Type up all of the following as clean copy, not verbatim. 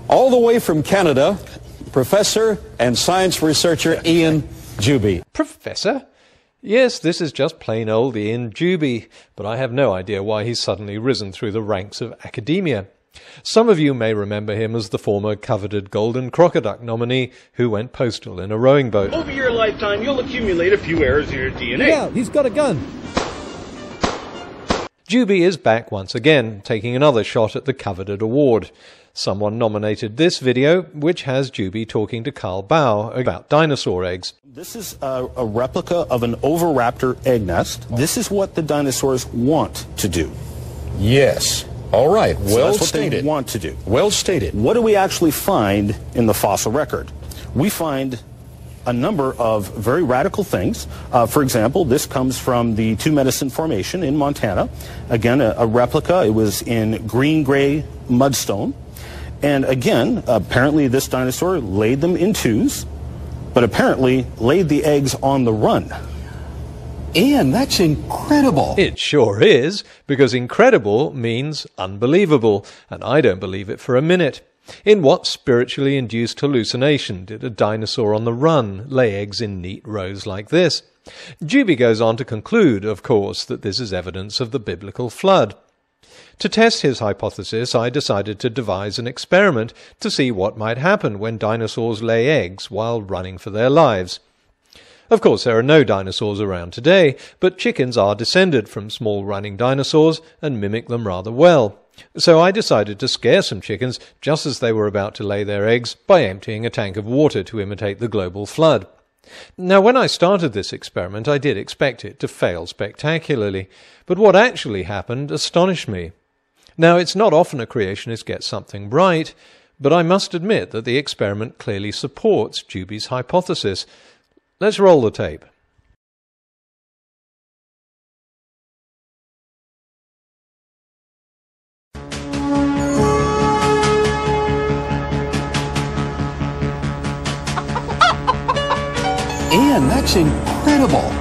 All the way from Canada, Professor and science researcher Ian Juby. Professor? Yes, this is just plain old Ian Juby, but I have no idea why he's suddenly risen through the ranks of academia. Some of you may remember him as the former coveted Golden Crocoduck nominee who went postal in a rowing boat. Over your lifetime, you'll accumulate a few errors in your DNA. Yeah, he's got a gun. Juby is back once again, taking another shot at the coveted award. Someone nominated this video, which has Juby talking to Carl Bau about dinosaur eggs. This is a replica of an oviraptor egg nest. This is what the dinosaurs want to do. Yes. All right. So Well that's what stated. they want to do. Well stated. What do we actually find in the fossil record? We find a number of very radical things. For example, this comes from the Two Medicine Formation in Montana. Again, a replica. It was in green-gray mudstone. And again, apparently this dinosaur laid them in twos, but apparently laid the eggs on the run. Ian, that's incredible. It sure is, because incredible means unbelievable, and I don't believe it for a minute. In what spiritually induced hallucination did a dinosaur on the run lay eggs in neat rows like this? Juby goes on to conclude, of course, that this is evidence of the biblical flood. To test his hypothesis, I decided to devise an experiment to see what might happen when dinosaurs lay eggs while running for their lives. Of course, there are no dinosaurs around today, but chickens are descended from small running dinosaurs and mimic them rather well. So I decided to scare some chickens just as they were about to lay their eggs by emptying a tank of water to imitate the global flood. Now, when I started this experiment, I did expect it to fail spectacularly, but what actually happened astonished me. Now, it's not often a creationist gets something right, but I must admit that the experiment clearly supports Juby's hypothesis. Let's roll the tape. Ian, that's incredible.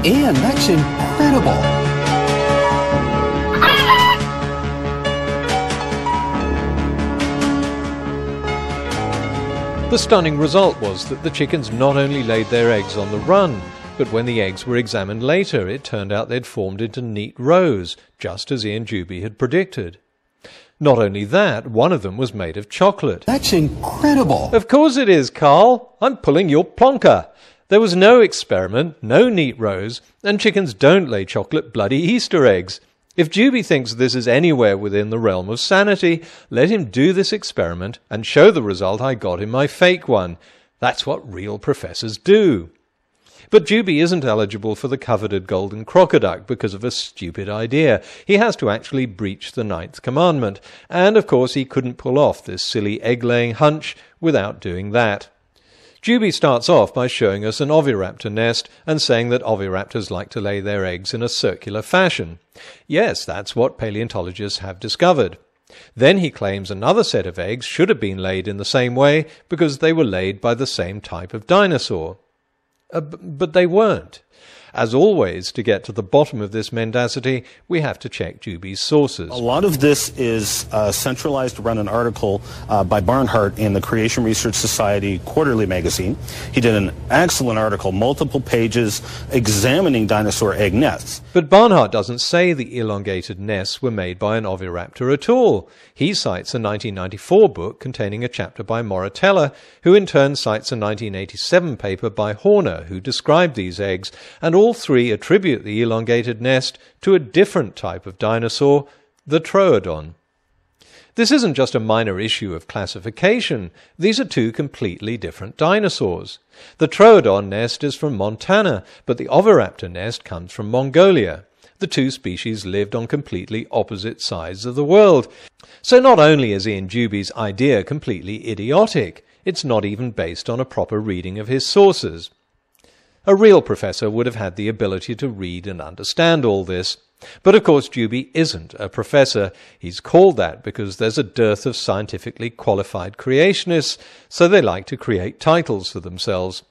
Ian, that's incredible. The stunning result was that the chickens not only laid their eggs on the run, but when the eggs were examined later, it turned out they'd formed into neat rows, just as Ian Juby had predicted. Not only that, one of them was made of chocolate. That's incredible. Of course it is, Carl. I'm pulling your plonker. There was no experiment, no neat rows, and chickens don't lay chocolate bloody Easter eggs. If Juby thinks this is anywhere within the realm of sanity, let him do this experiment and show the result I got in my fake one. That's what real professors do. But Juby isn't eligible for the coveted Golden Crocoduck because of a stupid idea. He has to actually breach the 9th commandment, and of course he couldn't pull off this silly egg-laying hunch without doing that. Juby starts off by showing us an oviraptor nest and saying that oviraptors like to lay their eggs in a circular fashion. Yes, that's what paleontologists have discovered. Then he claims another set of eggs should have been laid in the same way because they were laid by the same type of dinosaur. But they weren't. As always, to get to the bottom of this mendacity, we have to check Juby's sources. A lot of this is centralized around an article by Barnhart in the Creation Research Society Quarterly magazine. He did an excellent article, multiple pages, examining dinosaur egg nests. But Barnhart doesn't say the elongated nests were made by an oviraptor at all. He cites a 1994 book containing a chapter by Moritella, who in turn cites a 1987 paper by Horner, who described these eggs, and all three attribute the elongated nest to a different type of dinosaur, the Troodon. This isn't just a minor issue of classification. These are two completely different dinosaurs. The Troodon nest is from Montana, but the oviraptor nest comes from Mongolia. The two species lived on completely opposite sides of the world. So not only is Ian Juby's idea completely idiotic, it's not even based on a proper reading of his sources. A real professor would have had the ability to read and understand all this. But of course Juby isn't a professor. He's called that because there's a dearth of scientifically qualified creationists, so they like to create titles for themselves.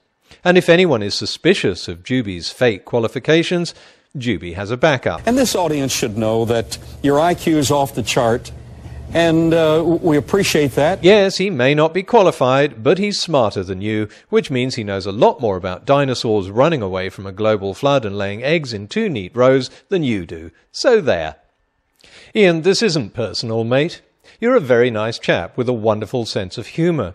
And if anyone is suspicious of Juby's fake qualifications, Juby has a backup. And this audience should know that your IQ is off the chart, and we appreciate that. Yes, he may not be qualified, but he's smarter than you, which means he knows a lot more about dinosaurs running away from a global flood and laying eggs in 2 neat rows than you do. So there. Ian, this isn't personal, mate. You're a very nice chap with a wonderful sense of humour.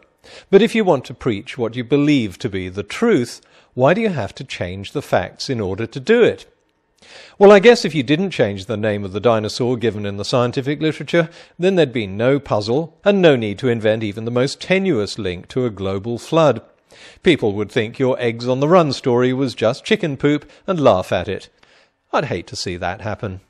But if you want to preach what you believe to be the truth, why do you have to change the facts in order to do it? Well, I guess if you didn't change the name of the dinosaur given in the scientific literature, then there'd be no puzzle and no need to invent even the most tenuous link to a global flood. People would think your eggs on the run story was just chicken poop and laugh at it. I'd hate to see that happen.